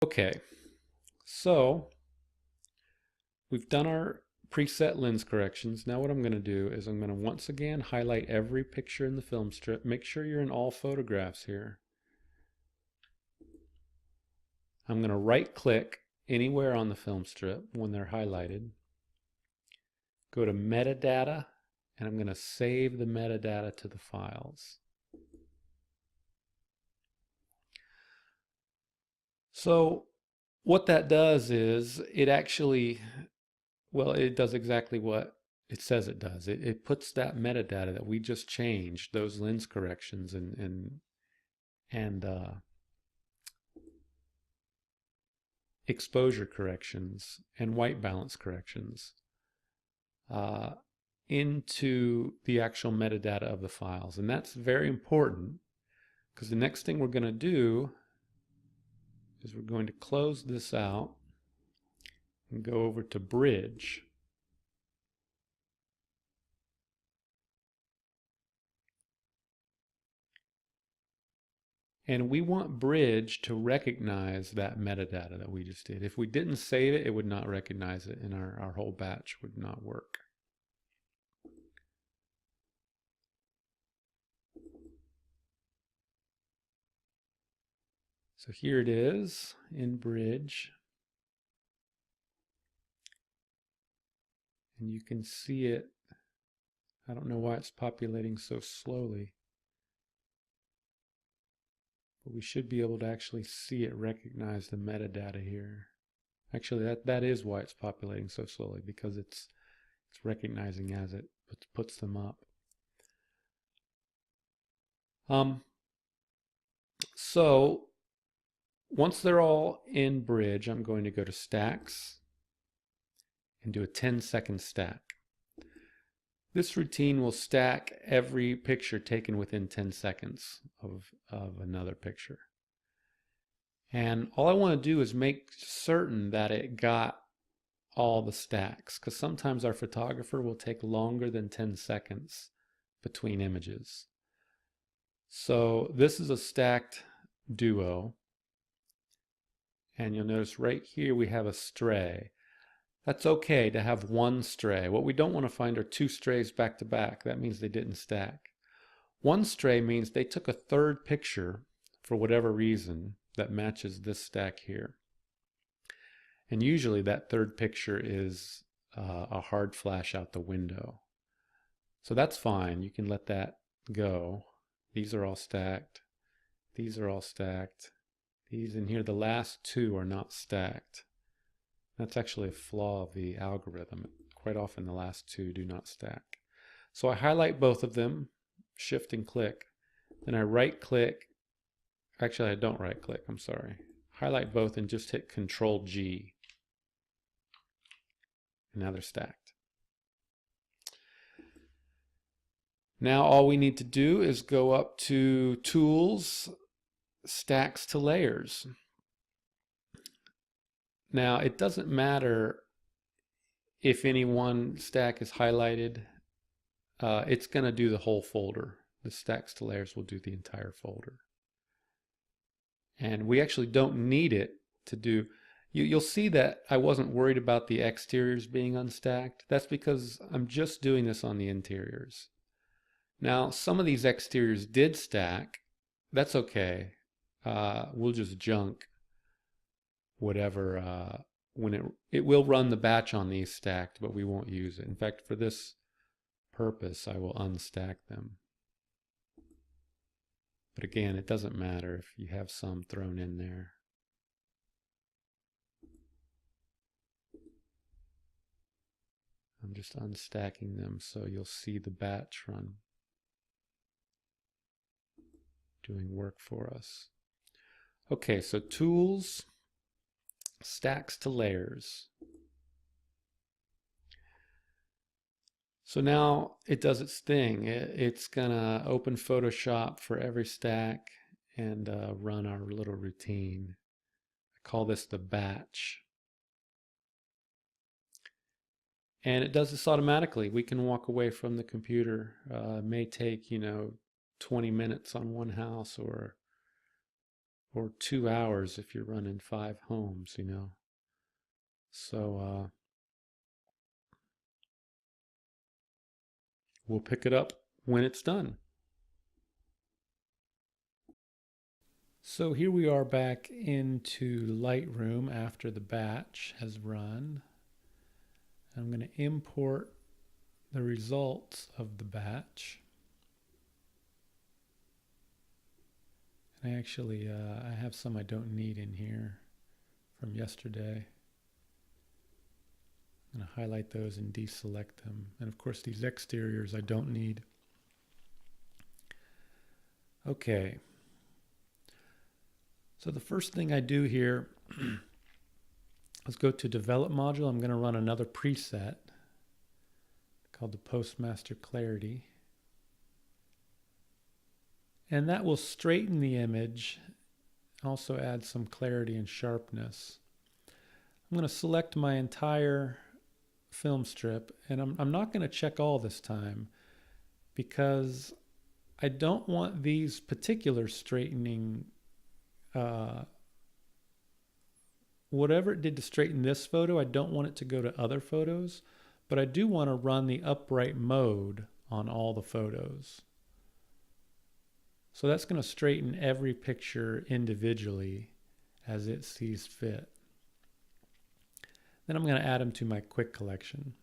Okay, so we've done our preset lens corrections. Now what I'm going to do is I'm going to once again highlight every picture in the film strip. Make sure you're in all photographs here. I'm going to right click anywhere on the film strip when they're highlighted. Go to metadata, and I'm going to save the metadata to the files. So what that does is it actually, well, it does exactly what it says it does. It puts that metadata that we just changed, those lens corrections and exposure corrections and white balance corrections uh, into the actual metadata of the files. And that's very important because the next thing we're going to do is we're going to close this out and go over to Bridge. And we want Bridge to recognize that metadata that we just did. If we didn't save it, it would not recognize it, and our whole batch would not work. So here it is in Bridge. And you can see it. I don't know why it's populating so slowly, but we should be able to actually see it recognize the metadata here. Actually, that is why it's populating so slowly, because it's recognizing as it puts them up. So once they're all in Bridge, I'm going to go to Stacks and do a 10-second stack. This routine will stack every picture taken within 10 seconds of another picture. And all I want to do is make certain that it got all the stacks, because sometimes our photographer will take longer than 10 seconds between images. So this is a stacked duo. And you'll notice right here we have a stray. That's okay to have one stray. What we don't want to find are two strays back to back. That means they didn't stack. One stray means they took a third picture for whatever reason that matches this stack here. And usually that third picture is a hard flash out the window. So that's fine. You can let that go. These are all stacked. These are all stacked. These in here, the last two are not stacked. That's actually a flaw of the algorithm. Quite often the last two do not stack. So I highlight both of them, shift and click. Then I right click. Actually, I don't right click, I'm sorry. Highlight both and just hit Control G. And now they're stacked. Now all we need to do is go up to Tools, Stacks to Layers. Now it doesn't matter if any one stack is highlighted. It's going to do the whole folder. The Stacks to Layers will do the entire folder. And we actually don't need it to do. You'll see that I wasn't worried about the exteriors being unstacked. That's because I'm just doing this on the interiors. Now, some of these exteriors did stack. That's okay. We'll just junk whatever. When it will run the batch on these stacked, but we won't use it. In fact, for this purpose, I will unstack them. But again, it doesn't matter if you have some thrown in there. I'm just unstacking them so you'll see the batch run doing work for us. Okay, so Tools, Stacks to Layers. So now it does its thing. It's gonna open Photoshop for every stack and run our little routine. I call this the batch. And it does this automatically. We can walk away from the computer. It may take, 20 minutes on one house or or 2 hours if you're running 5 homes, you know. So we'll pick it up when it's done. So here we are back into Lightroom after the batch has run. I'm going to import the results of the batch. And actually, I have some I don't need in here from yesterday. I'm going to highlight those and deselect them. And of course, these exteriors I don't need. Okay. So the first thing I do here, let's go to Develop module. I'm going to run another preset called the Postmaster Clarity. And that will straighten the image, also add some clarity and sharpness. I'm going to select my entire film strip, and I'm not going to check all this time because I don't want these particular straightening, whatever it did to straighten this photo, I don't want it to go to other photos, but I do want to run the upright mode on all the photos. So that's going to straighten every picture individually as it sees fit. Then I'm going to add them to my quick collection.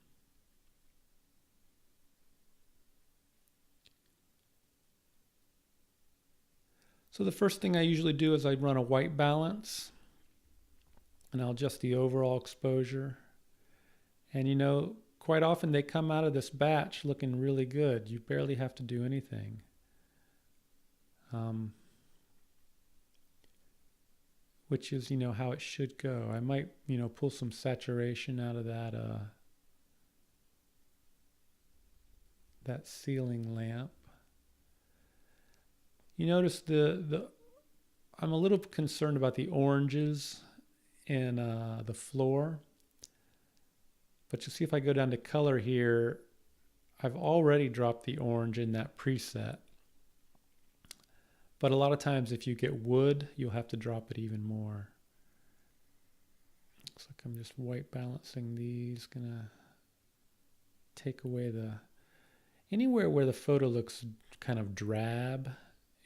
So the first thing I usually do is I run a white balance, and I'll adjust the overall exposure. And you know, quite often they come out of this batch looking really good. You barely have to do anything. Which is, you know, how it should go. I might, you know, pull some saturation out of that that ceiling lamp. You notice I'm a little concerned about the oranges in the floor. But you see, if I go down to color here, I've already dropped the orange in that preset. But a lot of times if you get wood, you'll have to drop it even more. Looks like I'm just white balancing these. Gonna take away anywhere where the photo looks kind of drab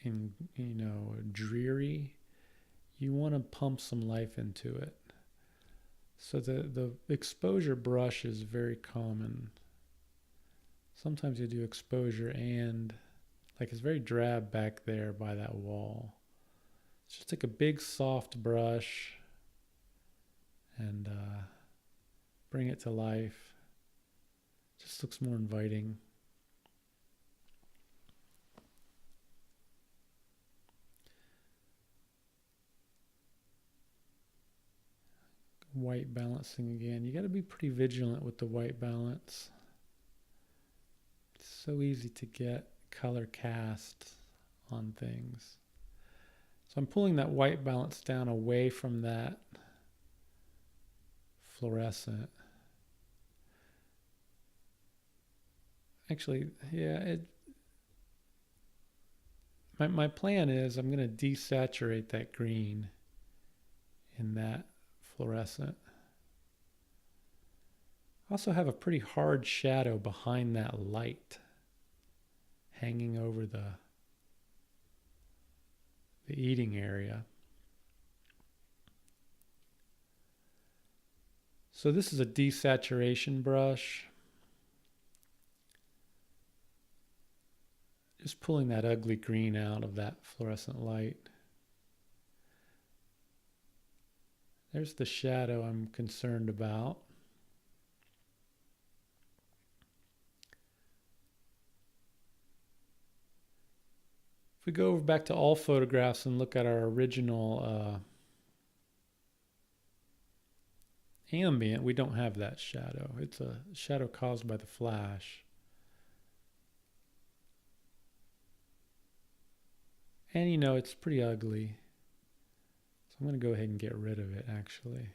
and, you know, dreary, you want to pump some life into it. So the exposure brush is very common. Sometimes you do exposure and like it's very drab back there by that wall. Just take a big soft brush and bring it to life. Just looks more inviting. White balancing again. You got to be pretty vigilant with the white balance. It's so easy to get color cast on things. So I'm pulling that white balance down away from that fluorescent. Actually, yeah, my plan is I'm going to desaturate that green in that fluorescent. I also have a pretty hard shadow behind that light hanging over the eating area. So this is a desaturation brush. Just pulling that ugly green out of that fluorescent light. There's the shadow I'm concerned about. If we go back to all photographs and look at our original ambient, we don't have that shadow. It's a shadow caused by the flash. And you know, it's pretty ugly. So I'm going to go ahead and get rid of it, actually.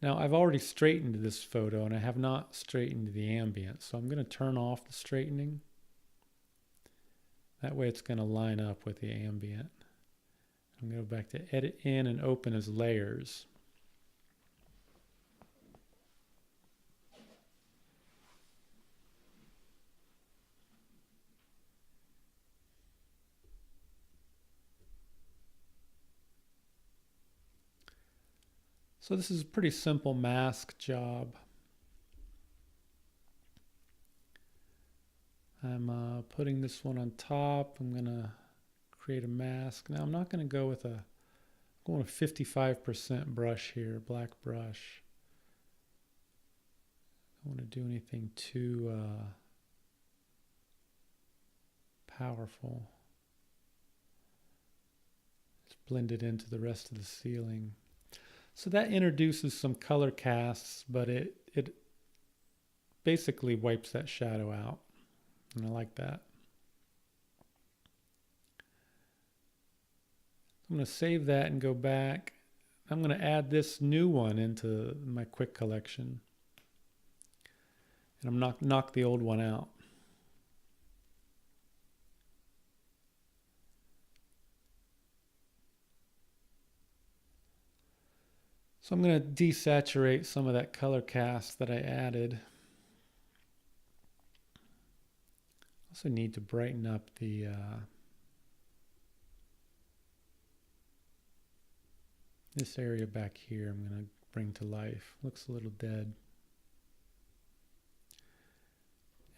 Now, I've already straightened this photo, and I have not straightened the ambient. So I'm going to turn off the straightening. That way it's going to line up with the ambient. I'm going to go back to edit in and open as layers. So this is a pretty simple mask job. I'm putting this one on top. I'm going to create a mask. Now I'm not going to go with I'm going with 55% brush here, black brush. I don't want to do anything too powerful. It's blended into the rest of the ceiling. So that introduces some color casts, but it basically wipes that shadow out. And I like that. I'm going to save that and go back. I'm going to add this new one into my quick collection. And I'm knock the old one out. So I'm going to desaturate some of that color cast that I added. Also need to brighten up the this area back here. I'm going to bring to life. Looks a little dead.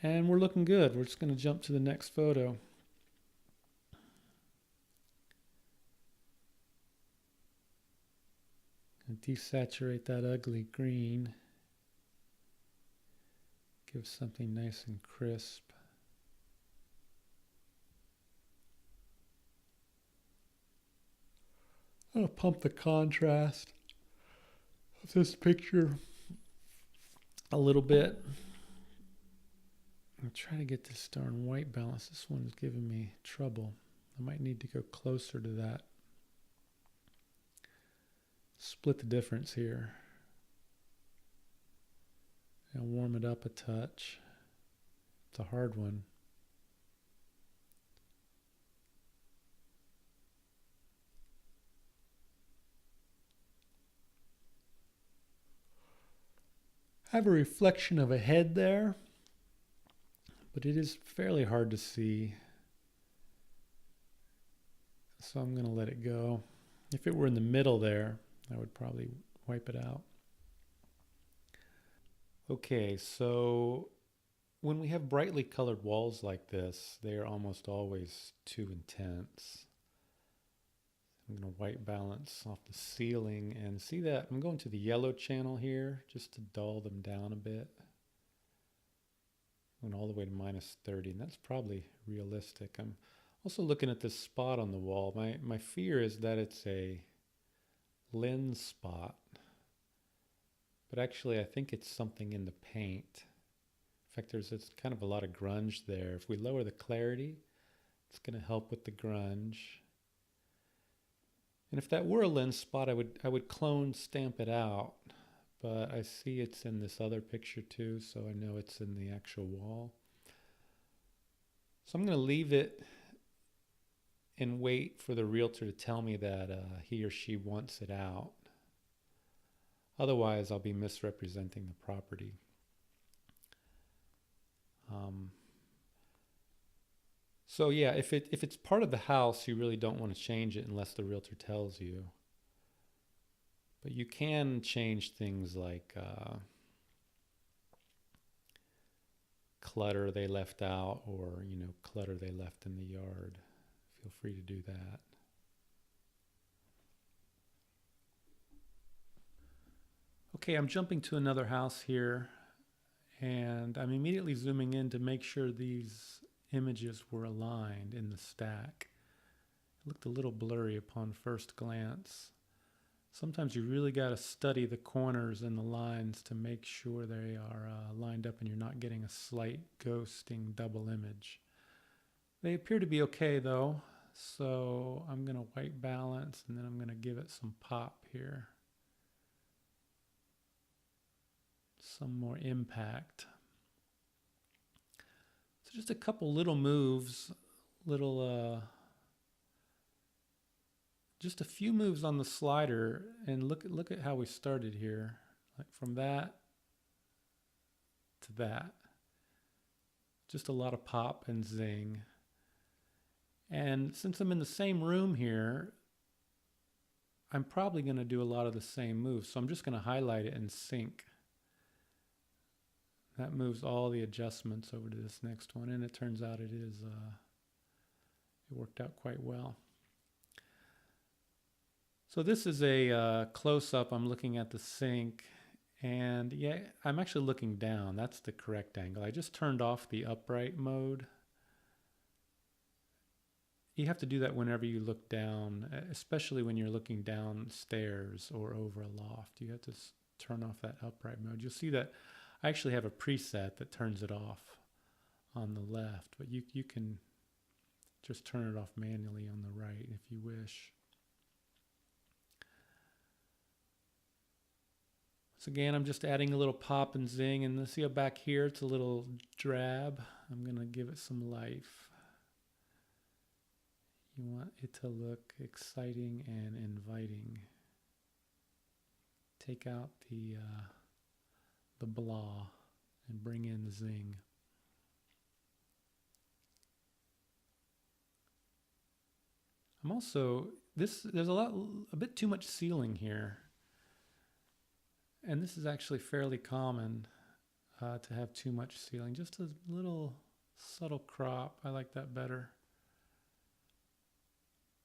And we're looking good. We're just going to jump to the next photo. Desaturate that ugly green. Give something nice and crisp. I'll pump the contrast of this picture a little bit. I'm trying to get this darn white balance. This one's giving me trouble. I might need to go closer to that. Split the difference here. And warm it up a touch. It's a hard one. I have a reflection of a head there, but it is fairly hard to see. So I'm going to let it go. If it were in the middle there, I would probably wipe it out. Okay, so when we have brightly colored walls like this, they are almost always too intense. I'm going to white balance off the ceiling and see that I'm going to the yellow channel here just to dull them down a bit. Going all the way to -30, and that's probably realistic. I'm also looking at this spot on the wall. My fear is that it's a lens spot, but actually I think it's something in the paint. In fact, there's kind of a lot of grunge there. If we lower the clarity, it's going to help with the grunge. And if that were a lens spot, I would clone stamp it out, but I see it's in this other picture too, so I know it's in the actual wall. So I'm going to leave it and wait for the realtor to tell me that he or she wants it out. Otherwise, I'll be misrepresenting the property. So yeah, if it's part of the house, you really don't want to change it unless the realtor tells you. But you can change things like clutter they left out, or clutter they left in the yard. Feel free to do that. Okay, I'm jumping to another house here, and I'm immediately zooming in to make sure these images were aligned in the stack. It looked a little blurry upon first glance. Sometimes you really got to study the corners and the lines to make sure they are lined up and you're not getting a slight ghosting double image. They appear to be okay though, so I'm going to white balance and then I'm going to give it some pop here. Some more impact. So just a couple little moves little, just a few moves on the slider, and look at how we started here, like from that to that. Just a lot of pop and zing. And since I'm in the same room here, I'm probably going to do a lot of the same moves. So I'm just going to highlight it and sync. That moves all the adjustments over to this next one, and it turns out it worked out quite well. So this is a close-up. I'm looking at the sync, and yeah, I'm actually looking down. That's the correct angle. I just turned off the upright mode. You have to do that whenever you look down, especially when you're looking downstairs or over a loft. You have to turn off that upright mode. You'll see that I actually have a preset that turns it off on the left, but you can just turn it off manually on the right if you wish. So again, I'm just adding a little pop and zing, and see how back here it's a little drab. I'm going to give it some life. You want it to look exciting and inviting. Take out the blah and bring in the zing. I'm also, there's a bit too much ceiling here. And this is actually fairly common to have too much ceiling. Just a little subtle crop. I like that better.